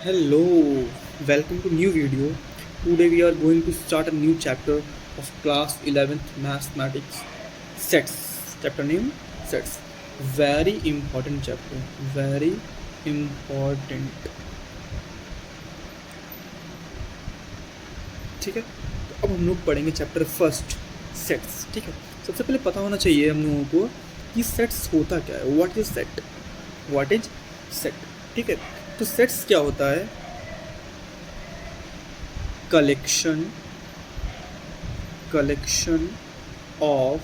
Hello, welcome to new video. Today we are going to start a new chapter of class 11th mathematics sets. Chapter name sets. Very important chapter. Very important. ठीक है, तो अब हम लोग पढ़ेंगे chapter first sets. ठीक है, सबसे पहले पता होना चाहिए हम लोगों को कि सेट्स होता क्या है. What is set. What is set. ठीक है, तो सेट्स क्या होता है. collection of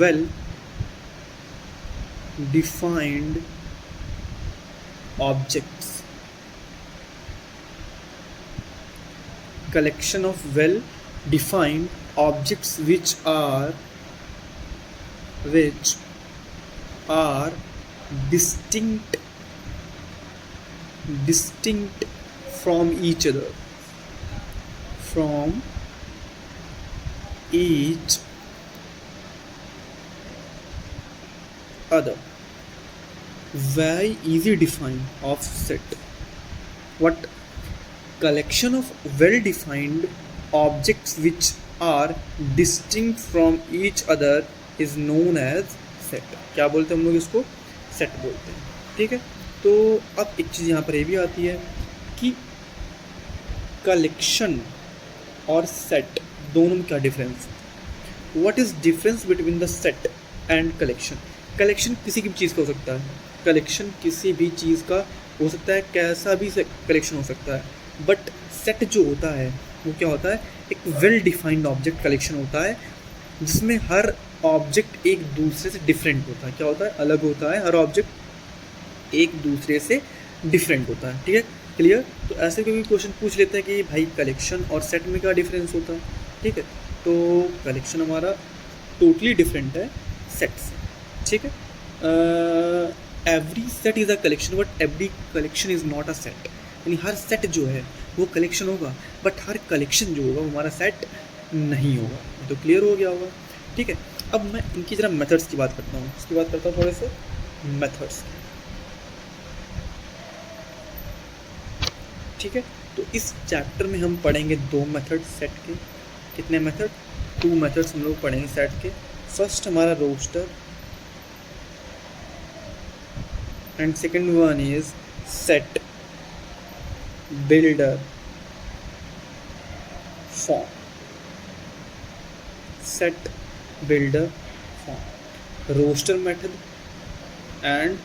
well defined objects. Collection of well defined objects which are distinct from each other. Very easy define of set. What? Collection of well defined objects which are distinct from each other is known as set. क्या बोलते हैं हम लोग इसको? Set बोलते हैं. ठीक है, तो अब एक चीज़ यहाँ पर ये भी आती है कि कलेक्शन और सेट दोनों में क्या डिफरेंस है. What is difference between the set and collection. Collection किसी की भी चीज़ का हो सकता है. कलेक्शन किसी भी चीज़ का हो सकता है, कैसा भी कलेक्शन हो सकता है. बट सेट जो होता है वो क्या होता है, एक वेल डिफाइंड ऑब्जेक्ट कलेक्शन होता है जिसमें हर ऑब्जेक्ट एक दूसरे से डिफरेंट होता है. क्या होता है, अलग होता है. हर ऑब्जेक्ट एक दूसरे से डिफरेंट होता है. ठीक है, क्लियर. तो ऐसे कोई क्वेश्चन पूछ लेते हैं कि भाई कलेक्शन और सेट में क्या डिफरेंस होता है. ठीक है, तो कलेक्शन हमारा टोटली डिफरेंट है सेट से. ठीक है, every set is a collection but every collection is not a set. यानी हर सेट जो है वो कलेक्शन होगा बट हर कलेक्शन जो होगा वो हमारा सेट नहीं होगा. तो क्लियर हो गया होगा. ठीक है, अब मैं इनकी जरा मेथड्स की बात करता हूँ. इसकी बात करता हूँ थोड़े से मेथड्स. ठीक है, तो इस चैप्टर में हम पढ़ेंगे दो मेथड सेट के. कितने मेथड? 2 मेथड्स हम लोग पढ़ेंगे सेट के. फर्स्ट हमारा roster and second one is set builder form. Set builder form, roster method and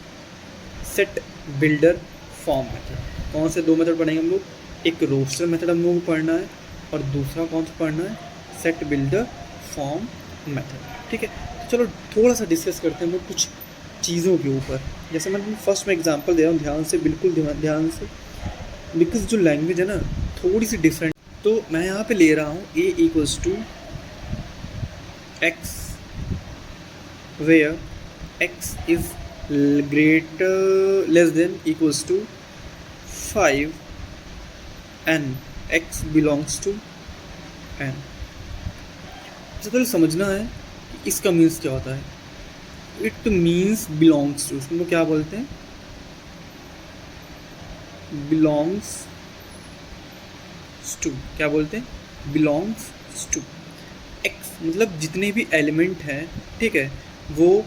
set builder form method. कौन से दो मेथड पढ़ेंगे हम लोग? एक रोस्टर मेथड हम लोग को पढ़ना है और दूसरा कौन सा पढ़ना है, सेट बिल्डर फॉर्म मेथड. ठीक है, तो चलो थोड़ा सा डिस्कस करते हैं हम लोग कुछ चीज़ों के ऊपर. जैसे मैं फर्स्ट में एग्जांपल दे रहा हूँ, ध्यान से, बिल्कुल ध्यान से, बिकॉज जो लैंग्वेज है ना थोड़ी सी डिफरेंट. तो मैं यहाँ पे ले रहा हूँ a equals to x where x is greater less than equals to 5 n. x belongs to n. सबसे पहले समझना है कि इसका मीन्स क्या होता है. It means belongs to. उसको क्या बोलते हैं? Belongs to. क्या बोलते हैं? Belongs to. x मतलब जितने भी एलिमेंट हैं, ठीक है, वो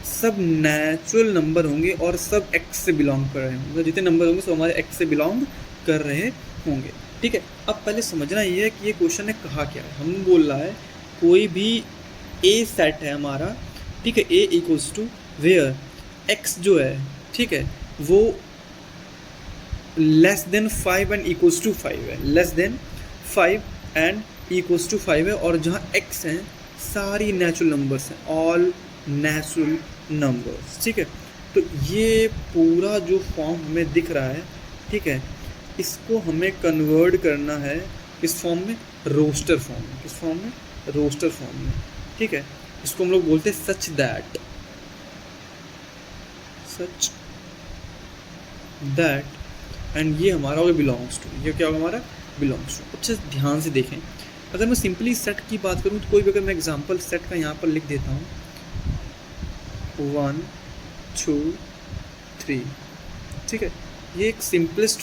सब नेचुरल नंबर होंगे और सब x से बिलोंग कर रहे होंगे. मतलब जितने नंबर होंगे सब हमारे x से बिलोंग कर रहे होंगे. ठीक है, अब पहले समझना ये है कि ये क्वेश्चन ने कहा क्या है. हम बोल रहा है कोई भी a सेट है हमारा. ठीक है, a equals to where x जो है, ठीक है, वो less than 5 and equals to 5 है. Less than 5 and equals to 5 है. और जहाँ x हैं सारी नेचुरल नंबर्स हैं, ऑल नेचुरल नंबर्स. ठीक है, तो ये पूरा जो फॉर्म हमें दिख रहा है, ठीक है, इसको हमें कन्वर्ट करना है इस फॉर्म में, रोस्टर फॉर्म में. किस फॉर्म में? रोस्टर फॉर्म में. ठीक है, इसको हम लोग बोलते हैं सच दैट एंड ये हमारा होगा बिलोंग्स टू. ये क्या होगा हमारा? Belongs to. अच्छे ध्यान से देखें. अगर मैं सिंपली सेट की बात करूँ तो कोई भी, अगर मैं एग्जांपल सेट का यहाँ पर लिख देता हूँ 1 2 3, ठीक है, ये एक सिंपलेस्ट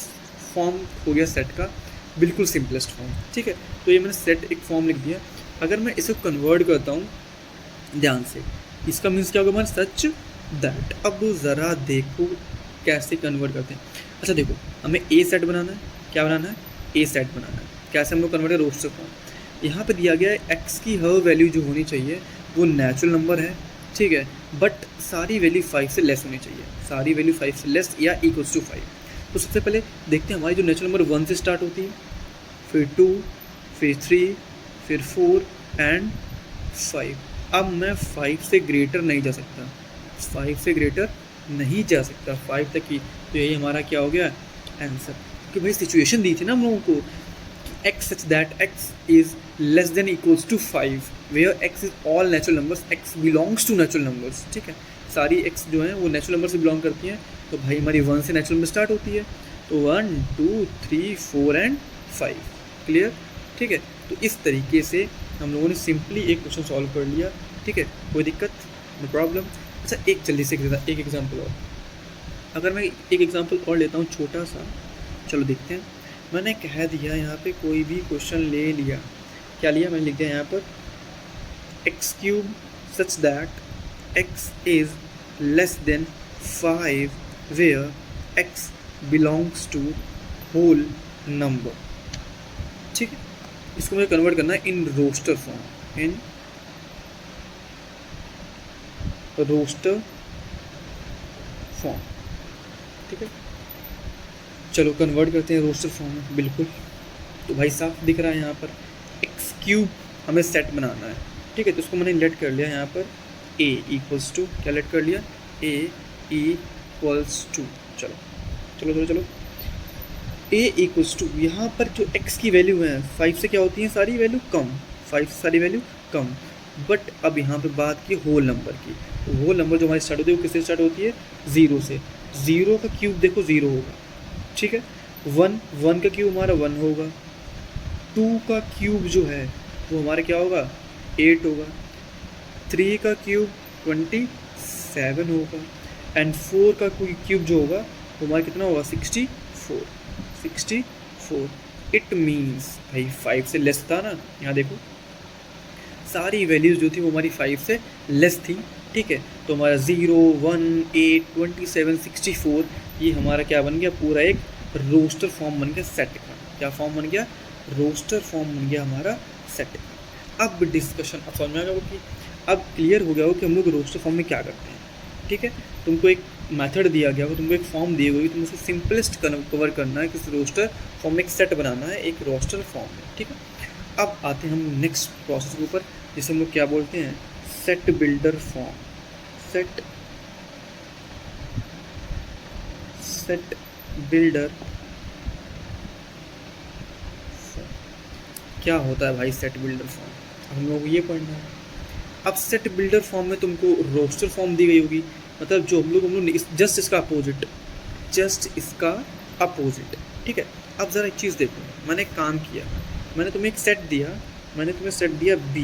फॉर्म हो गया सेट का, बिल्कुल सिंपलेस्ट फॉर्म, ठीक है। तो ये मैंने सेट एक फॉर्म लिख दिया। अगर मैं इसको कन्वर्ट करता हूँ ध्यान से, इसका मीन्स क्या होगा हमारा, सच दैट। अब ज़रा देखो कैसे कन्वर्ट करते हैं। अच्छा देखो, हमें ए सेट बनाना है, क्या बनाना है, ए सेट बनाना है। कैसे हम लोग कन्वर्ट करें, रोस्टर फॉर्म। यहाँ पे दिया गया है एक्स की हर वैल्यू जो होनी चाहिए वो नेचुरल नंबर है, ठीक है, बट सारी वैल्यू 5 से लेस होनी चाहिए, सारी वैल्यू 5 से लेस या इक्वल्स टू 5। तो सबसे पहले देखते हैं हमारी जो नेचुरल नंबर 1 से स्टार्ट होती है, फिर 2, फिर 3, फिर 4 एंड 5। अब मैं 5 से ग्रेटर नहीं जा सकता, 5 से ग्रेटर नहीं जा सकता 5 तक ही। तो यही हमारा क्या हो गया आंसर, कि भाई सिचुएशन दी थी ना हम लोगों को कि x such that x is less than equals to 5, where x is all natural numbers, x belongs to natural numbers, ठीक है। सारी एक्स जो है वो नेचुरल नंबर से बिलोंग करती हैं। तो भाई हमारी 1 से नेचुरल नंबर स्टार्ट होती है, तो 1 2 3 4 एंड 5, क्लियर, ठीक है। तो इस तरीके से हम लोगों ने सिंपली एक क्वेश्चन सॉल्व कर लिया, ठीक है, कोई दिक्कत, नो प्रॉब्लम। अच्छा एक जल्दी से एक एग्जाम्पल और, अगर मैं एक एग्जाम्पल और लेता हूँ छोटा सा, चलो देखते हैं। मैंने कह दिया यहाँ पे कोई भी क्वेश्चन ले लिया, क्या लिया, मैंने लिख दिया यहाँ पर x cube such that x is less than 5 where x belongs to whole number, ठीक है। इसको मुझे कन्वर्ट करना है in roster form, in roster form, ठीक है। चलो कन्वर्ट करते हैं रोस्टर फॉर्म में, बिल्कुल। तो भाई साफ दिख रहा है यहाँ पर एक्स क्यूब हमें सेट बनाना है, ठीक है। तो उसको मैंने लेट कर लिया यहाँ पर ए इक्वल्स टू, क्या लेट कर लिया, ए इक्वल्स टू, चलो चलो चलो चलो ए इक्वल्स टू। यहाँ पर जो एक्स की वैल्यू है 5 से क्या होती है सारी वैल्यू कम, 5 से सारी वैल्यू कम, बट अब यहाँ पे बात की होल नंबर की। तो होल नंबर जो हमारी स्टार्ट होती है वो किससे स्टार्ट होती है, 0 से। 0 का क्यूब देखो 0 होगा, ठीक है। 1 का क्यूब हमारा 1 होगा, 2 का क्यूब जो है वो हमारा क्या होगा, 8 होगा, 3 का क्यूब 27 होगा, एंड 4 का क्यूब जो होगा वो हमारा कितना होगा, 64। इट मीन्स भाई 5 से लेस था ना, यहाँ देखो सारी वैल्यूज़ जो थी वो हमारी 5 से लेस थी, ठीक है। तो हमारा 0 1 8 27 64 ये हमारा क्या बन गया, पूरा एक रोस्टर फॉर्म बन गया सेट का। क्या फॉर्म बन गया, रोस्टर फॉर्म बन गया हमारा सेट का। अब डिस्कशन, अब समझ में आ गया हो कि अब क्लियर हो गया हो कि हम लोग रोस्टर फॉर्म में क्या करते हैं, ठीक है। तुमको एक मेथड दिया गया हो, तुमको एक फॉर्म दी हुई, तुम उसको सिंपलेस्ट कवर करना है कि रोस्टर फॉर्म में एक सेट बनाना है एक रोस्टर फॉर्म में, ठीक है। अब आते हैं हम नेक्स्ट प्रोसेस के ऊपर, जिसे हम लोग क्या बोलते हैं, set builder form. Set builder form क्या होता है भाई, सेट बिल्डर फॉर्म हम लोग ये पढ़ना है। अब सेट बिल्डर फॉर्म में तुमको रोस्टर फॉर्म दी गई होगी, मतलब जो हम लोग जस्ट इसका अपोजिट, ठीक है। अब ज़रा एक चीज़ देखो, मैंने एक काम किया, मैंने तुम्हें एक सेट दिया, मैंने तुम्हें सेट दिया बी,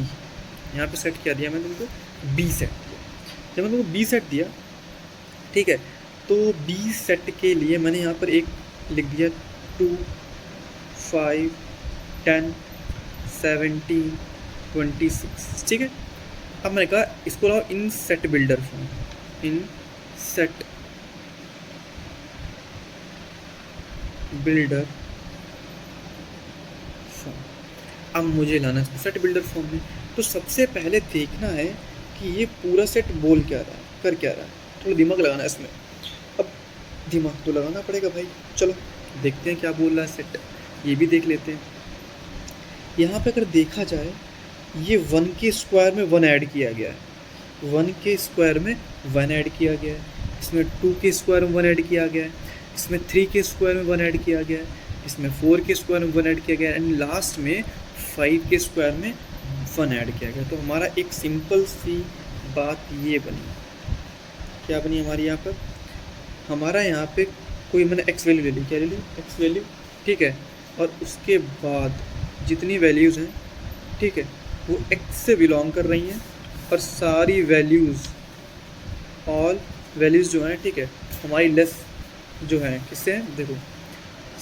यहाँ पे सेट क्या दिया, मैंने तुमको बी सेट दिया। जब मैंने तुमको बी सेट दिया, ठीक है, तो बी सेट के लिए मैंने यहाँ पर एक लिख दिया 2 5 10 17 26, ठीक है। अब मैंने कहा इसको लाओ इन सेट बिल्डर फॉर्म, इन सेट बिल्डर फॉर्म। अब मुझे लाना है सेट बिल्डर फॉर्म में। तो सबसे पहले देखना है कि ये पूरा सेट बोल क्या रहा है, कर क्या रहा है, थोड़ा दिमाग लगाना है इसमें। अब दिमाग तो लगाना पड़ेगा भाई, चलो देखते हैं क्या बोल रहा है सेट, ये भी देख लेते हैं। यहाँ पे अगर देखा जाए, ये 1 के स्क्वायर में 1 ऐड किया गया है, 1 के स्क्वायर में 1 ऐड किया गया है, इसमें 2 के स्क्वायर में 1 ऐड किया गया है, इसमें 3 के स्क्वायर में 1 ऐड किया गया है, इसमें 4 के स्क्वायर में 1 ऐड किया गया है, एंड लास्ट में 5 के स्क्वायर में 1 ऐड किया गया। तो हमारा एक सिंपल सी बात ये बनी, क्या बनी हमारी यहाँ पर, हमारा यहाँ पे कोई मैंने एक्स वैल्यू ले ली, क्या ले ली, एक्स वैल्यू, ठीक है। और उसके बाद जितनी वैल्यूज़ हैं, ठीक है, वो एक्स से बिलोंग कर रही हैं, और सारी वैल्यूज़, ऑल वैल्यूज़ जो हैं, ठीक है, हमारी लेस जो है किससे है, देखो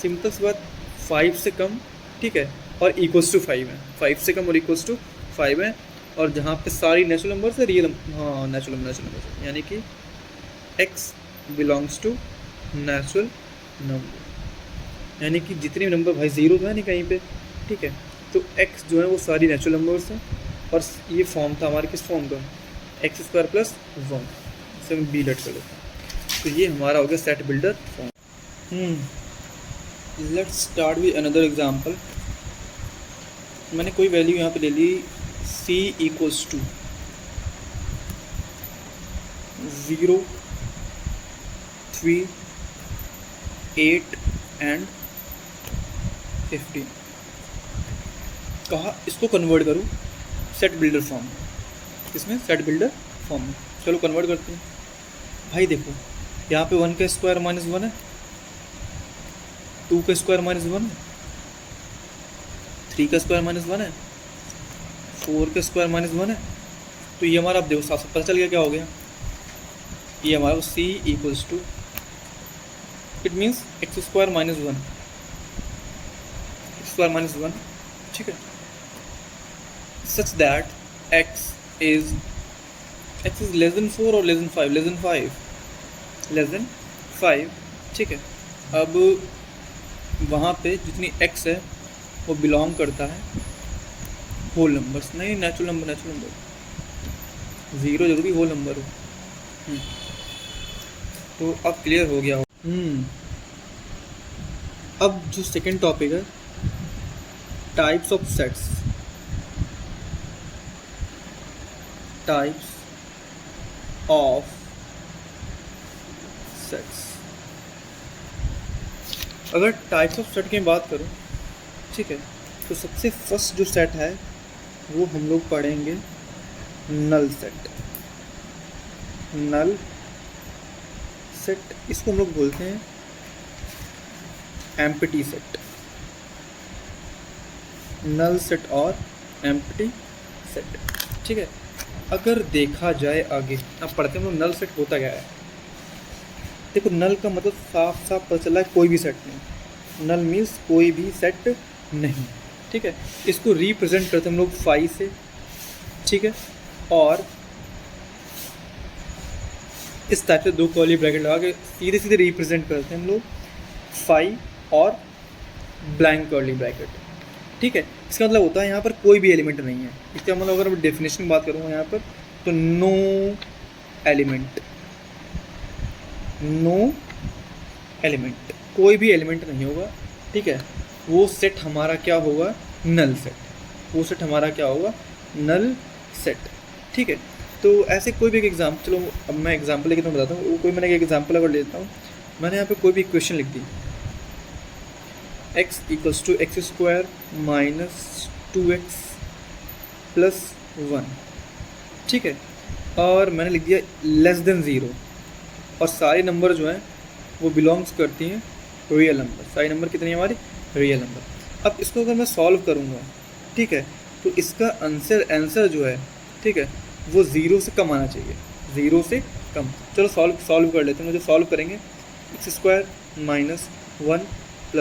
सिंपल सी बात, 5 से कम, ठीक है, और इक्वल्स टू 5 है, 5 से कम और इक्वल्स टू 5 है, और जहाँ पे सारी नेचुरल नंबर्स है, रियल, हाँ नेचुरल नंबर, यानी कि x belongs to natural number, यानी कि जितने भी नंबर भाई ज़ीरो तो है नहीं कहीं पे, ठीक है, तो x जो है वो सारी नेचुरल नंबर्स हैं, और ये फॉर्म था हमारे किस फॉर्म का, x² + 1, इसे हम बी लेट कर लेते हैं, तो ये हमारा हो गया set builder form. Let's start with another example. मैंने कोई वैल्यू यहाँ पे ले ली c = 0, 3, 8 एंड 15। कहा इसको कन्वर्ट करूँ सेट बिल्डर फॉर्म, इसमें सेट बिल्डर फॉर्म में, चलो कन्वर्ट करते हैं। भाई देखो यहाँ पे 1 का स्क्वायर -1 है, 2 का स्क्वायर -1 है, 3 का स्क्वायर -1 है, 4 का स्क्वायर -1 है, तो ये हमारा, आप देखो साफ पता चल गया क्या हो गया, ये हमारा c = it means x² - 1, x² - 1, ठीक है, सच दैट x is <4 और <5, ठीक है। अब वहाँ पे जितनी x है वो बिलोंग करता है होल नंबर्स, नहीं नेचुरल नंबर, ज़ीरो जरूरी होल नंबर हो। तो अब क्लियर हो गया हो। अब जो सेकंड टॉपिक है, types of sets, types of sets. अगर टाइप्स ऑफ सेट की बात करूं, ठीक है, तो सबसे फर्स्ट जो सेट है वो हम लोग पढ़ेंगे नल सेट। नल सेट, इसको हम लोग बोलते हैं एम्प्टी सेट, नल सेट और एम्प्टी सेट, ठीक है। अगर देखा जाए आगे, अब पढ़ते हैं हम लोग नल सेट होता क्या है। देखो नल का मतलब साफ साफ पता चला है कोई भी सेट नहीं, नल मीन्स कोई भी सेट नहीं, ठीक है। इसको रिप्रेजेंट करते हैं हम लोग 5 से, ठीक है, और इस टाइप से 2 कर्ली ब्रैकेट लगा के सीधे सीधे रिप्रेजेंट करते हैं हम लोग 5 और ब्लैंक कर्ली ब्रैकेट, ठीक है। इसका मतलब होता है यहाँ पर कोई भी एलिमेंट नहीं है। इसका मतलब अगर मैं डेफिनेशन की बात करूँगा यहाँ पर, तो नो एलिमेंट, कोई भी एलिमेंट नहीं होगा, ठीक है। वो सेट हमारा क्या होगा, नल सेट, वो सेट हमारा क्या होगा, नल सेट, ठीक है। तो ऐसे कोई भी एक एग्जाम्पल, चलो अब मैं एग्जाम्पल लेके तुम्हें बताता हूँ। कोई मैंने एक एग्जाम्पल अगर लेता हूँ, मैंने यहाँ पे कोई भी इक्वेशन लिख दी, x = x² - 2x + 1, ठीक है, और मैंने लिख दिया <0, और सारे नंबर जो हैं वो बिलोंग्स करती हैं रियल नंबर। सारे नंबर कितने हैं हमारी, रियल नंबर। अब इसको अगर मैं सॉल्व करूँगा, ठीक है, तो इसका आंसर जो है, ठीक है, वो 0 से कम आना चाहिए, 0 से कम। चलो सॉल्व कर लेते हैं। मुझे सॉल्व करेंगे x² - 1 + 1 ×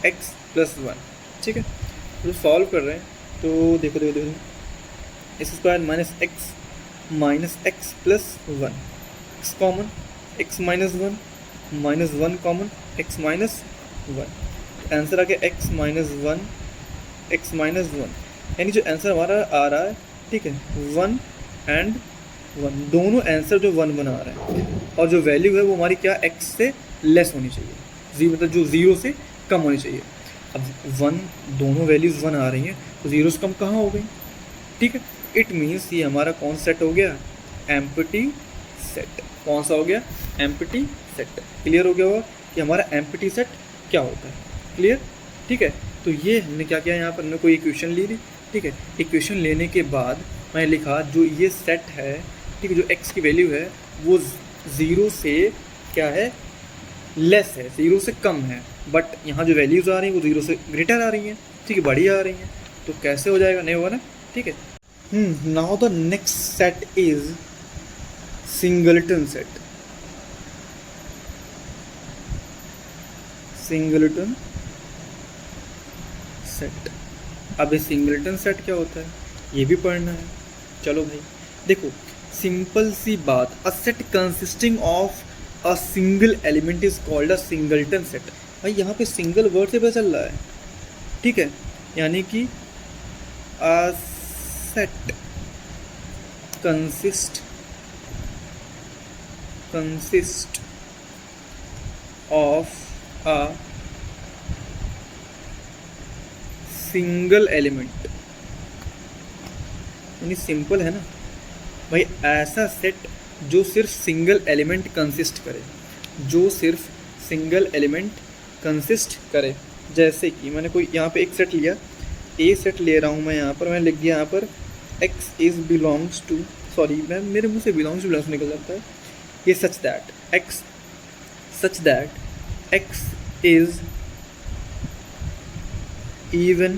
x + 1, ठीक है। तो सॉल्व कर रहे हैं तो देखो x² - x - x + 1, x common, x - 1 -1 common, x - 1, answer आ गया x - 1, यानी जो आंसर हमारा आ रहा है, ठीक है, 1 and 1, दोनों आंसर जो 1 1 आ रहे हैं, और जो वैल्यू है वो हमारी क्या, x से लेस होनी चाहिए, मतलब जो 0 से कम होनी चाहिए। अब 1, दोनों वैल्यूज़ 1 आ रही हैं, तो 0 से कम कहाँ हो गई, ठीक है। इट मीन्स ये हमारा कौन सेट हो गया, एम्प्टी सेट। कौन सा हो गया, एम्प्टी सेट। क्लियर हो गया होगा कि हमारा एम्प्टी सेट क्या होता है, क्लियर, ठीक है। तो ये हमने क्या किया, यहाँ पर हमने कोई इक्वेशन ले ली, ठीक है। इक्वेशन लेने के बाद मैंने लिखा जो ये सेट है, ठीक है, जो x की वैल्यू है वो 0 से क्या है, लेस है, 0 से कम है, बट यहाँ जो वैल्यूज़ आ रही हैं वो 0 से ग्रेटर आ रही हैं, ठीक है, बड़ी आ रही हैं। तो कैसे हो जाएगा, नहीं होगा ना, ठीक है। Now the next set is singleton set. Singleton set. अब ये सिंगलटन सेट क्या होता है ये भी पढ़ना है। चलो भाई देखो, सिंपल सी बात, a set consisting of a single element is called a singleton set. भाई यहाँ पे सिंगल वर्ड से पता चल रहा है, ठीक है, यानी कि a set consist of a single element, यानी सिंपल है ना भाई, ऐसा सेट जो सिर्फ सिंगल एलिमेंट कंसिस्ट करे, जो सिर्फ सिंगल एलिमेंट कंसिस्ट करे। जैसे कि मैंने कोई यहाँ पे एक सेट लिया, ए सेट ले रहा हूँ मैं, यहाँ पर मैंने लिख दिया यहाँ पर x is belongs to, sorry मैं मेरे मुँह से बिलोंग्स निकल जाता है, ये such that x is even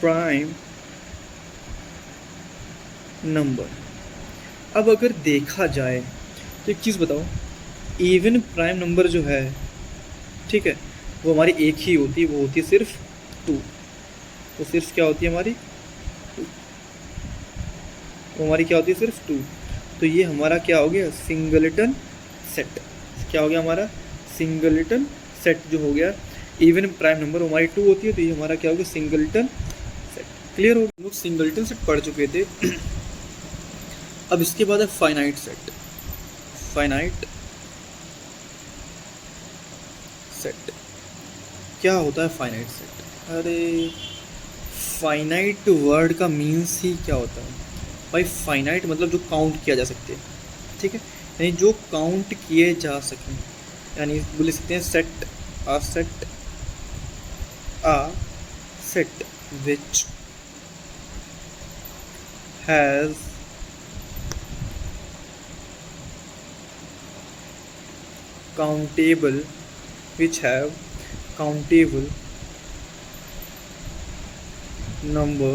prime number. अब अगर देखा जाए तो एक चीज़ बताओ, इवन प्राइम नंबर जो है, ठीक है, वो हमारी एक ही होती है, वो होती है सिर्फ 2। वो सिर्फ क्या होती है हमारी 2, वो हमारी क्या होती है सिर्फ 2। तो ये हमारा क्या हो गया सिंगलटन सेट, क्या हो गया हमारा सिंगलटन सेट जो हो गया। इवन प्राइम नंबर हमारी 2 होती है, तो ये हमारा क्या हो गया सिंगलटन सेट। क्लियर हो गया, हम लोग सिंगलटन सेट पढ़ चुके थे। अब इसके बाद है फाइनाइट सेट। फाइनाइट सेट क्या होता है फाइनाइट सेट? अरे फाइनाइट वर्ड का मीन्स ही क्या होता है भाई? फाइनाइट मतलब जो काउंट किया जा सकते हैं, ठीक है, यानी जो काउंट किए जा सकें, यानी बोल सकते हैं set which has countable number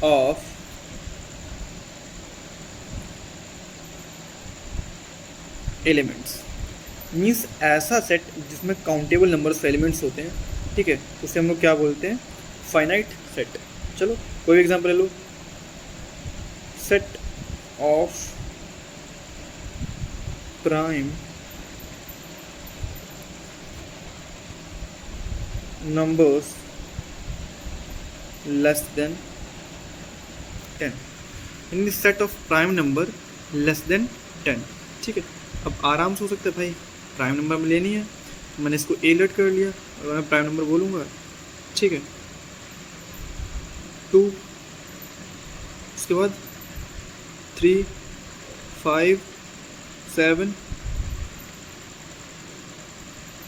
of elements. Means ऐसा सेट जिसमें काउंटेबल नंबर ऑफ एलिमेंट्स होते हैं, ठीक है, उसे हम लोग क्या बोलते हैं फाइनाइट सेट। चलो कोई एग्जांपल ले लो, set of prime numbers less than 10, in the set of prime number less than 10, ठीक है। अब आराम से हो सकता है भाई प्राइम नंबर में लेनी है, मैंने इसको ए लेट कर लिया और मैं प्राइम नंबर बोलूँगा, ठीक है, 2, उसके बाद 3, 5, 7,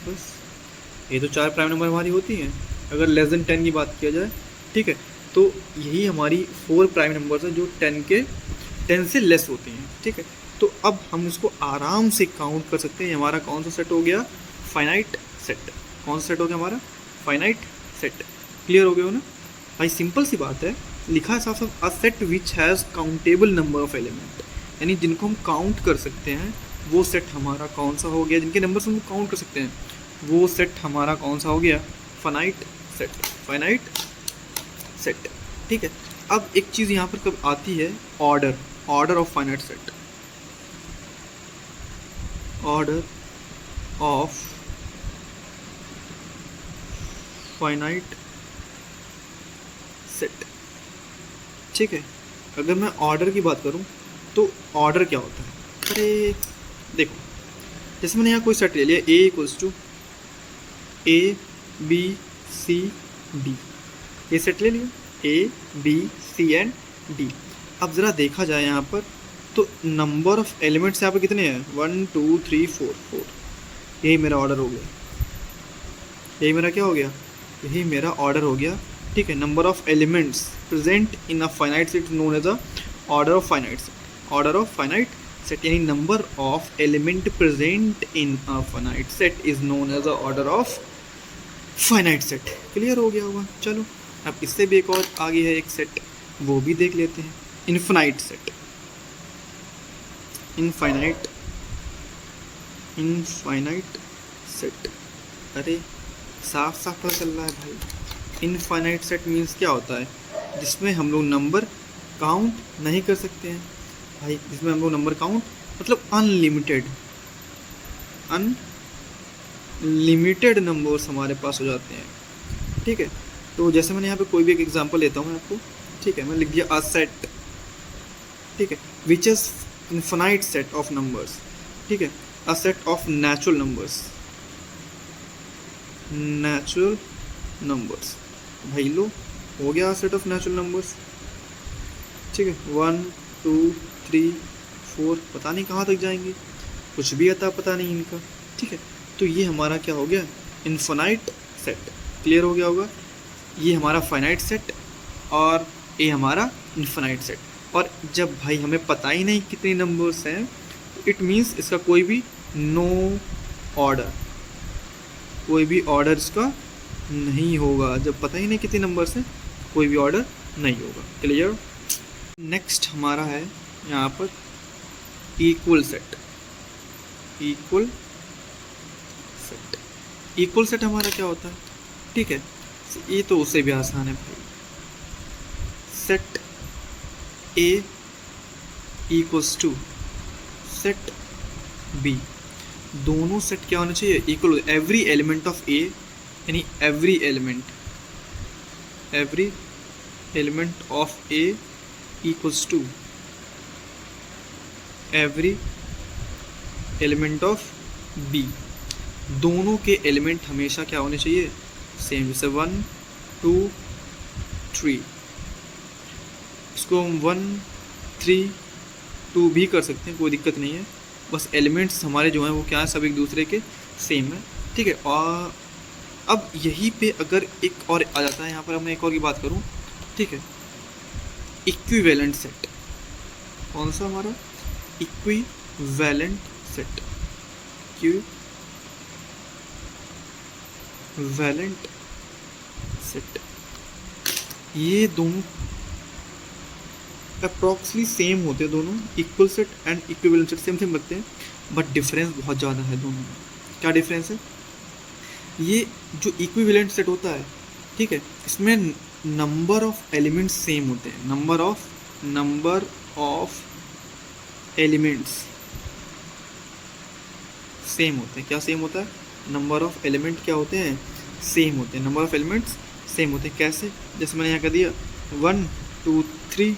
बस ये तो 4 प्राइम नंबर हमारी होती हैं अगर लेस देन 10 की बात किया जाए, ठीक है। तो यही हमारी 4 प्राइम नंबर्स हैं जो 10 से लेस होती हैं, ठीक है। तो अब हम इसको आराम से काउंट कर सकते हैं। हमारा कौन सा सेट हो गया फाइनाइट सेट। कौन सा सेट हो गया हमारा फाइनाइट सेट। क्लियर हो गया हो ना भाई? सिंपल सी बात है, लिखा है साफ साफ, a set which has countable number of element, यानी जिनको हम काउंट कर सकते हैं वो सेट हमारा कौन सा हो गया, जिनके नंबर्स हम काउंट कर सकते हैं वो सेट हमारा कौन सा हो गया फाइनाइट सेट। फाइनाइट सेट, ठीक है। अब एक चीज़ यहाँ पर कब आती है, order of finite set. Order of finite set, ठीक है। अगर मैं ऑर्डर की बात करूँ तो ऑर्डर क्या होता है? अरे देखो, जैसे मैंने यहाँ कोई सेट ले लिया, A equals to A B C D, ये सेट ले लिया A B C and D। अब ज़रा देखा जाए यहाँ पर तो नंबर ऑफ एलिमेंट्स यहाँ पर कितने हैं 1 2 3 4 4, यही मेरा ऑर्डर हो गया। यही मेरा क्या हो गया? यही मेरा ऑर्डर हो गया, ठीक है। Number of elements present in a finite set known as a order of finite set. Order of finite set यानी number of element present in a finite set is known as a order of finite set. Clear हो गया होगा? चलो अब इससे भी एक और आगे है एक सेट, वो भी देख लेते हैं, infinite set. Infinite infinite set. अरे साफ साफ पता चल रहा है भाई। इनफाइनाइट सेट मीन्स क्या होता है? जिसमें हम लोग नंबर काउंट नहीं कर सकते हैं भाई, जिसमें हम लोग नंबर काउंट मतलब अनलिमिटेड नंबर्स हमारे पास हो जाते हैं, ठीक है। तो जैसे मैंने यहाँ पे कोई भी एक एग्जांपल लेता हूँ मैं आपको, ठीक है। मैं लिख दिया अ सेट, ठीक है, which is infinite set of numbers, ठीक है। A set of natural numbers भाई लो, हो गया सेट ऑफ नेचुरल नंबर्स, ठीक है। 1 2 3 4 पता नहीं कहाँ तक जाएंगे, कुछ भी आता पता नहीं इनका, ठीक है। तो ये हमारा क्या हो गया? Infinite set. क्लियर हो गया होगा? ये हमारा फाइनाइट सेट और ये हमारा इनफाइनाइट सेट। और जब भाई हमें पता ही नहीं कितने नंबर्स हैं, इट मीन्स इसका कोई भी ऑर्डर इसका नहीं होगा। जब पता ही नहीं कितने नंबर्स हैं, कोई भी ऑर्डर नहीं होगा। क्लियर? नेक्स्ट हमारा है यहाँ पर इक्वल सेट। इक्वल सेट हमारा क्या होता है? ठीक है, ये तो उससे भी आसान है भाई। Set A equals to set B, दोनों सेट क्या होना चाहिए? Equal. Every element of A, यानी every element of A equals to every element of B. दोनों के एलिमेंट हमेशा क्या होने चाहिए? सेम। जैसे 1 2 3, इसको हम 1 3 2 भी कर सकते हैं, कोई दिक्कत नहीं है। बस एलिमेंट्स हमारे जो हैं वो क्या है, सब एक दूसरे के सेम है, ठीक है। और अब यहीं पे अगर एक और आ जाता है, यहाँ पर मैं एक और की बात करूँ, ठीक है। इक्विवेलेंट सेट, कौन सा हमारा? Equivalent set. इक्विवेलेंट सेट, ये दोनों अप्रॉक्सली सेम होते हैं, दोनों equal set and equivalent set same लगते हैं, बट डिफरेंस बहुत ज़्यादा है दोनों में। क्या डिफरेंस है? ये जो इक्विवेलेंट सेट होता है, ठीक है, इसमें नंबर ऑफ एलिमेंट्स सेम होते हैं। नंबर ऑफ एलिमेंट्स सेम होते हैं। क्या सेम होता है? नंबर ऑफ एलिमेंट क्या होते हैं? सेम होते हैं। नंबर ऑफ एलिमेंट्स सेम होते हैं। कैसे? जैसे मैंने यहाँ कर दिया 1 2 3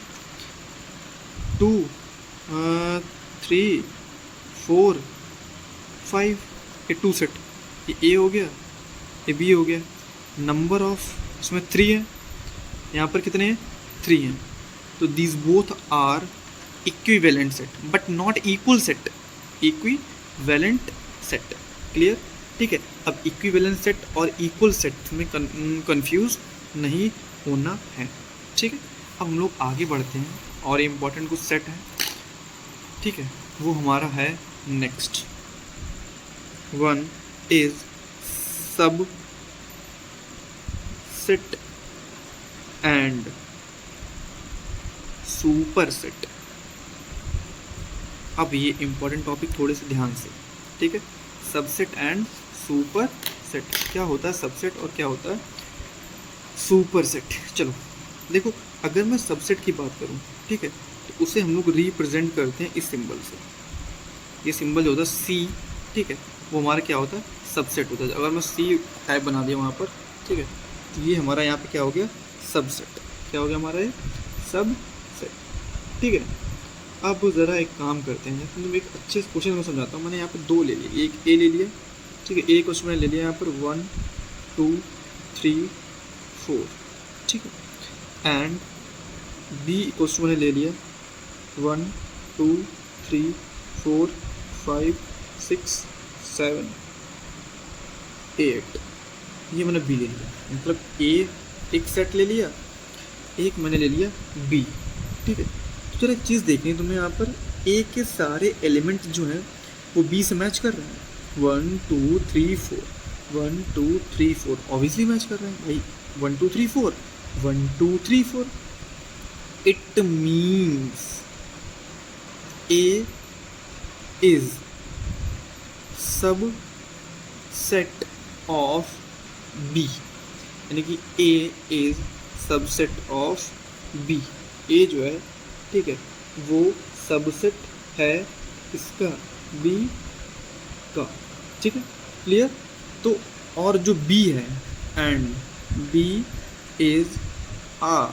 2 3 4 5, ये 2 सेट, ये ए हो गया, ये बी हो गया। नंबर ऑफ इसमें 3 है, यहाँ पर कितने हैं? 3 हैं। तो these both are equivalent set but not equal set. Equivalent set. Clear? ठीक है। अब इक्विवेलेंट सेट और इक्वल सेट में कंफ्यूज नहीं होना है, ठीक है। अब हम लोग आगे बढ़ते हैं और इम्पोर्टेंट कुछ सेट है, ठीक है, वो हमारा है नेक्स्ट वन इज सब सेट एंड सुपर सेट। अब ये इंपॉर्टेंट टॉपिक थोड़े से ध्यान से, ठीक है। सबसेट एंड सुपर सेट, क्या होता है सबसेट और क्या होता है सुपर सेट? चलो देखो, अगर मैं सबसेट की बात करूं, ठीक है, तो उसे हम लोग रिप्रेजेंट करते हैं इस सिंबल से। ये सिंबल जो होता है सी, ठीक है, वो हमारा क्या होता है? सबसेट होता है। अगर मैं सी टाइप बना दिया वहाँ पर, ठीक है, तो ये हमारा यहाँ पे क्या हो गया? सबसेट। क्या हो गया हमारा ये? सबसेट, ठीक है। अब ज़रा एक काम करते हैं, तुम एक अच्छे क्वेश्चन में समझाता हूँ। मैंने यहाँ पर 2 ले लिए, एक ए ले लिया, ठीक है, ए क्वेश्चन मैंने ले लिया यहाँ पर 1 2 3 4, ठीक है, एंड बी क्वेश्चन मैंने ले लिया 1 2 3 4 5 6 7 8, ये मैंने बी ले लिया। मतलब ए एक सेट ले लिया, एक मैंने ले लिया बी, ठीक है। तो चलो एक चीज़ देखनी है तुम्हें, यहाँ पर ए के सारे एलिमेंट जो हैं वो बी से मैच कर रहे हैं। 1 2 3 4 1 2 3 4 ऑब्वियसली मैच कर रहे हैं भाई। 1 2 3 4 1 2 3 4, इट मीन्स ए इज सब सेट ऑफ बी, यानी कि ए इज सबसेट ऑफ बी। ए जो है, ठीक है, वो सबसेट है इसका, बी का, ठीक है, क्लियर। तो और जो बी है, and B is a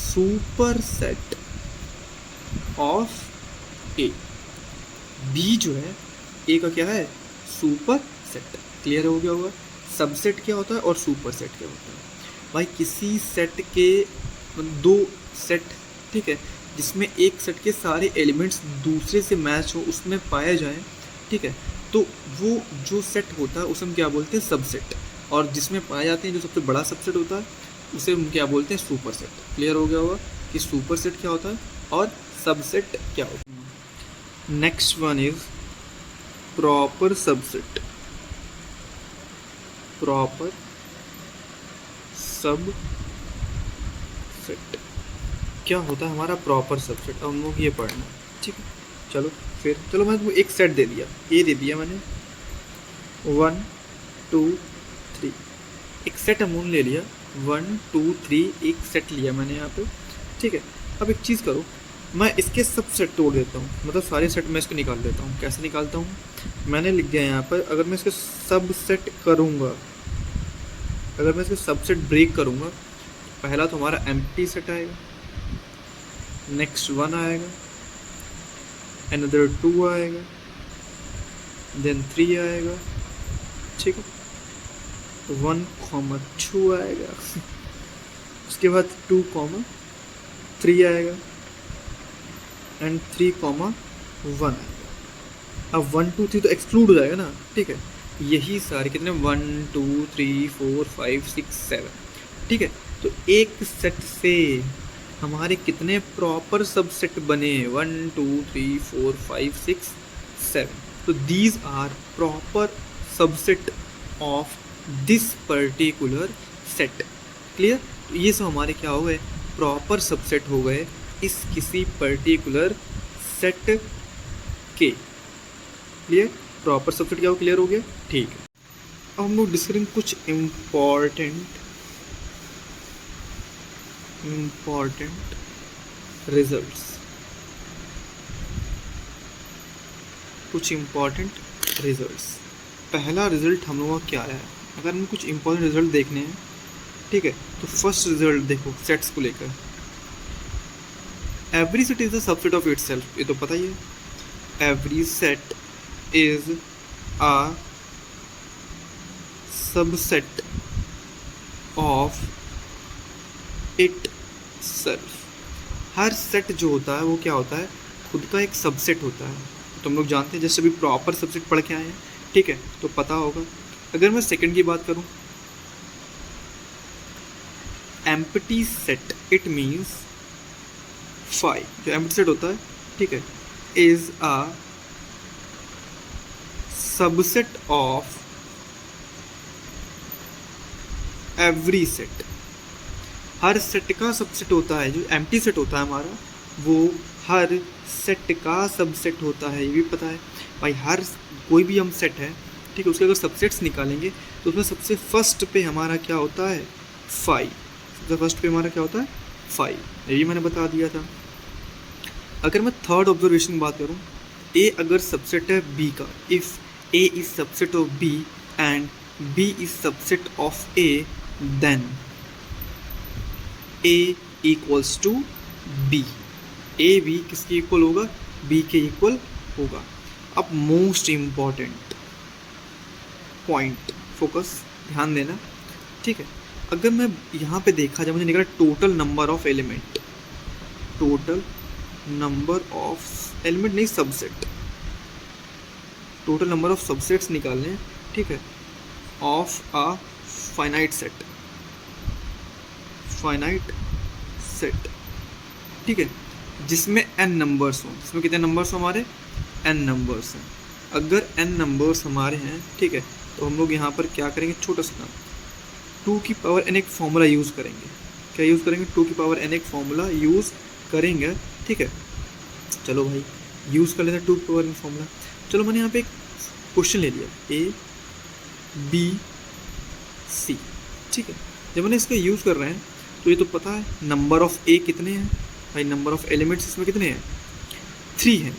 superset of A. B जो है ए का क्या है, सुपर सेट। क्लियर हो गया होगा। सबसेट क्या होता है और सुपर सेट क्या होता है। भाई किसी सेट के दो सेट, ठीक है, जिसमें एक सेट के सारे एलिमेंट्स दूसरे से मैच हो, उसमें पाया जाए, ठीक है, तो वो जो सेट होता है उसे हम क्या बोलते हैं, सबसेट। और जिसमें पाए जाते हैं जो सबसे बड़ा सबसेट होता है उसे हम क्या बोलते हैं, सुपर सेट। क्लियर हो गया होगा कि सुपर सेट क्या होता है और सबसेट क्या होता है। Next one is proper subset. Proper subset क्या होता है हमारा प्रॉपर सबसेट, अब हम लोग ये पढ़ना, ठीक है। चलो मैंने तुमको एक सेट दे दिया, ए दे दिया मैंने, 1 2 3, एक सेट अमून ले लिया, 1 2 3, एक सेट लिया मैंने यहाँ पे, ठीक है। अब एक चीज़ करो, मैं इसके सब सेट तोड़ देता हूँ, मतलब सारे सेट मैं इसको निकाल देता हूँ। कैसे निकालता हूँ, मैंने लिख दिया यहाँ पर, अगर मैं इसके सब सेट करूँगा, अगर मैं इसके सब सेट ब्रेक करूँगा, पहला तो हमारा एम्प्टी सेट आएगा, नेक्स्ट 1 आएगा, अनदर 2 आएगा, देन 3 आएगा, ठीक है, 1,2 आएगा उसके बाद 2,3 आएगा एंड 3,1 आएगा। अब 1 2 3 तो एक्सक्लूड हो जाएगा ना, ठीक है। यही सारे कितने, 1 2 3 4 5 6 7, ठीक है। तो एक सेट से हमारे कितने प्रॉपर सबसेट बने, 1 2 3 4 5 6 7। तो these are proper subset of this particular set. Clear. तो ये सब हमारे क्या हो गए, प्रॉपर सबसेट हो गए इस किसी पर्टिकुलर सेट के। क्लियर, प्रॉपर सबसेट क्या हो, क्लियर हो गया, ठीक है। अब हम लोग डिस्कस करेंगे कुछ इम्पॉर्टेंट रिजल्ट्स, कुछ इम्पॉर्टेंट रिजल्ट्स। पहला रिजल्ट हम लोगों का क्या है, अगर हमें कुछ इम्पॉर्टेंट रिजल्ट देखने हैं, ठीक है, तो फर्स्ट रिजल्ट देखो सेट्स को लेकर, every set is the subset of itself, ये तो पता ही है। Every set is a subset of itself. Her set जो होता है वो क्या होता है, खुद का एक सबसेट होता है। तो हम लोग जानते हैं, जैसे अभी प्रॉपर सबसेट पढ़ के आए हैं, ठीक है, तो पता होगा। अगर मैं सेकंड की बात करूं, एम्प्टी सेट, इट मीन्स 5, जो एम्प्टी सेट होता है, ठीक है, is a subset of every set. Her set का सबसेट होता है, जो एम्प्टी सेट होता है हमारा, वो हर सेट का सबसेट होता है, ये भी पता है भाई। हर कोई भी हम सेट है, ठीक है, उसके अगर सबसेट्स निकालेंगे तो उसमें सबसे फर्स्ट पे हमारा क्या होता है, 5। सबसे फर्स्ट पे हमारा क्या होता है, 5, ये भी मैंने बता दिया था। अगर मैं थर्ड ऑब्जर्वेशन की बात करूँ, ए अगर सबसेट है बी का, if A is subset of B and B is subset of A, then A equals to B. A भी किसके इक्वल होगा, बी के इक्वल होगा। अब मोस्ट इम्पॉर्टेंट पॉइंट, फोकस, ध्यान देना, ठीक है। अगर मैं यहाँ पे देखा जाए, मुझे निकला total number of element, total number of element नहीं, subset, total number of subsets निकालने, ठीक है, of a finite set, finite set, ठीक है, जिसमें n नंबर्स हों। जिसमें कितने नंबर्स हो हमारे, n नंबर्स हैं। अगर n नंबर्स हमारे हैं, ठीक है, तो हम लोग यहाँ पर क्या करेंगे, छोटा सा काम, 2 की पावर n एक फॉर्मूला यूज़ करेंगे। क्या यूज़ करेंगे, 2 की पावर n एक फॉर्मूला यूज़ करेंगे, ठीक है। चलो भाई यूज़ कर लेते हैं 2 की पावर n फॉर्मूला। चलो मैंने यहाँ पे एक क्वेश्चन ले लिया ए बी सी, ठीक है। जब मैंने इसका यूज़ कर रहे हैं तो ये तो पता है नंबर ऑफ ए कितने हैं भाई, नंबर ऑफ एलिमेंट्स इसमें कितने हैं 3 हैं।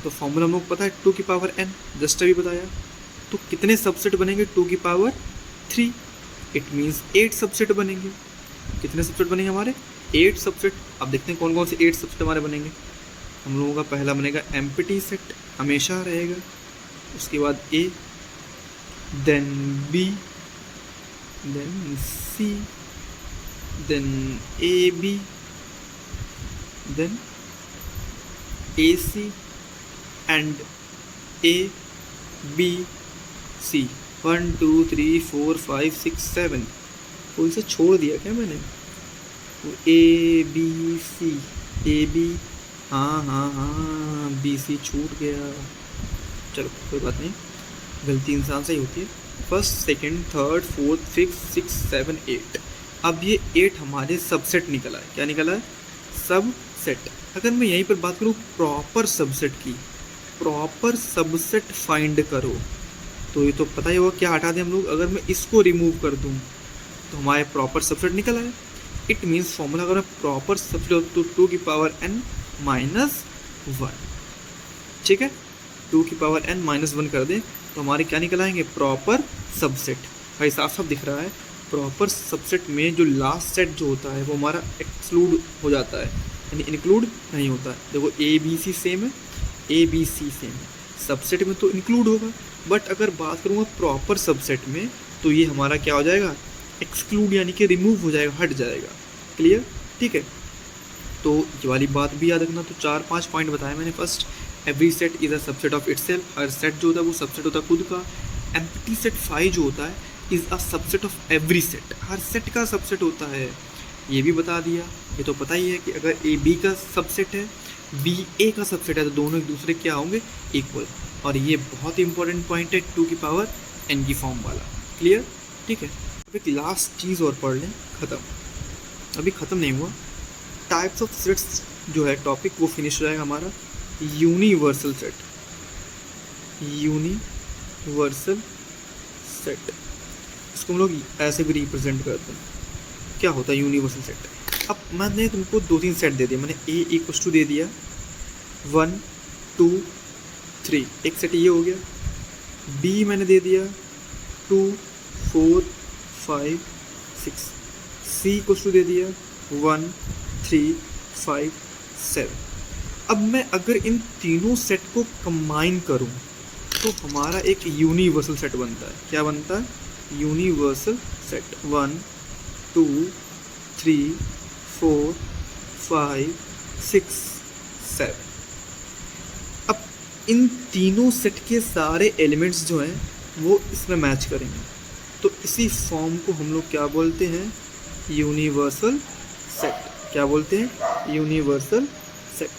तो फॉर्मूला हम लोग पता है 2 की पावर n, जस्ट अभी बताया। तो कितने सबसेट बनेंगे 2 की पावर 3, इट मीन्स 8 सबसेट बनेंगे। कितने सबसेट बनेंगे हमारे 8 सबसेट। अब देखते हैं कौन कौन से 8 सबसेट हमारे बनेंगे। हम लोगों का पहला बनेगा एम्प्टी सेट, हमेशा रहेगा। उसके बाद A, then B, then C, then A B, then A C and A B C. 1 2 3 4 5 6 7, कोई सा छोड़ दिया क्या मैंने? A B C, A B, हाँ बी सी छूट गया। चलो कोई बात नहीं, गलती इंसान से ही होती है। First, second, third, fourth, fifth, 6, 7, 8। अब ये 8 हमारे सबसेट निकला है। क्या निकला है? सबसेट। अगर मैं यहीं पर बात करूँ प्रॉपर सबसेट की, प्रॉपर सबसेट फाइंड करो, तो ये तो पता ही होगा क्या हटा दें हम लोग। अगर मैं इसको रिमूव कर दूँ तो हमारे प्रॉपर सबसेट निकल आए। इट मीन्स फॉर्मूला अगर मैं प्रॉपर सबसेट हो तो 2 की पावर n माइनस 1, ठीक है। 2 की पावर n माइनस 1 कर दें तो हमारे क्या निकल आएंगे? Proper subset. भाई साफ साफ दिख रहा है, प्रॉपर सबसेट में जो लास्ट सेट जो होता है वो हमारा एक्सक्लूड हो जाता है, यानी इंक्लूड नहीं होता है। देखो ए बी सी सेम है, ए बी सी सेम है, सबसेट में तो इंक्लूड होगा, बट अगर बात करूँगा प्रॉपर सबसेट में तो ये हमारा क्या हो जाएगा? एक्सक्लूड, यानी कि रिमूव हो जाएगा, हट जाएगा। क्लियर? ठीक है। तो ये वाली बात भी याद रखना। तो 4-5 पॉइंट बताया मैंने। First, every set is a subset of itself. Her set जो होता है वो सबसेट होता है खुद का। एम्प्टी सेट फाई जो होता है is a subset of every set, her set का सबसेट होता है। ये भी बता दिया। ये तो पता ही है कि अगर ए बी का सबसेट है, बी ए का सबसेट है, तो दोनों एक दूसरे क्या होंगे? इक्वल। और ये बहुत इंपॉर्टेंट पॉइंट है 2 की पावर n की फॉर्म वाला। क्लियर? ठीक है। अब एक लास्ट चीज़ और पढ़ लें, ख़त्म। अभी ख़त्म नहीं हुआ। टाइप्स ऑफ सेट्स जो है टॉपिक वो फिनिश हो जाएगा हमारा। यूनिवर्सल सेट, यूनिवर्सल सेट, इसको हम लोग ऐसे भी रिप्रेजेंट करते हैं। क्या होता है यूनिवर्सल सेट? अब मैंने तुमको 2-3 सेट दे दिया। मैंने ए इक्वल्स टू दे दिया 1 2 3, एक सेट ये हो गया। बी मैंने दे दिया 2 4 5 6। सी इक्वल्स टू दे दिया 1 3 5 7। अब मैं अगर इन तीनों सेट को कंबाइन करूं तो हमारा एक यूनिवर्सल सेट बनता है। क्या बनता है? Universal set. 1 2 3 4 5 6 7। अब इन तीनों सेट के सारे एलिमेंट्स जो हैं वो इसमें मैच करेंगे, तो इसी फॉर्म को हम लोग क्या बोलते हैं? Universal set. क्या बोलते हैं? Universal set.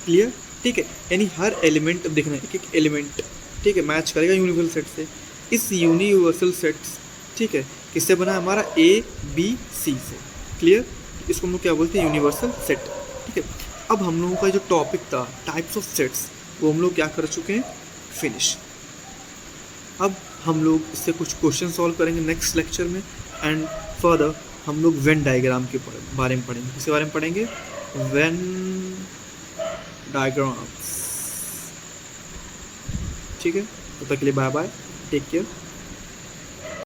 क्लियर? ठीक है। यानी हर एलिमेंट, अब देखना एक एक एलिमेंट, ठीक है, मैच करेगा यूनिवर्सल सेट से। इस यूनिवर्सल सेट, ठीक है, किससे बना है? हमारा ए बी सी से। क्लियर? इसको हम लोग क्या बोलते हैं? Universal set. ठीक है। अब हम लोगों का जो टॉपिक था टाइप्स ऑफ सेट्स, वो हम लोग क्या कर चुके हैं? फिनिश। अब हम लोग इससे कुछ क्वेश्चन सॉल्व करेंगे नेक्स्ट लेक्चर में। एंड फर्दर हम लोग वेन डायग्राम के बारे में पढ़ेंगे। किसके बारे में पढ़ेंगे? Venn diagrams. ठीक है। तब तक के लिए बाय बाय, टेक केयर।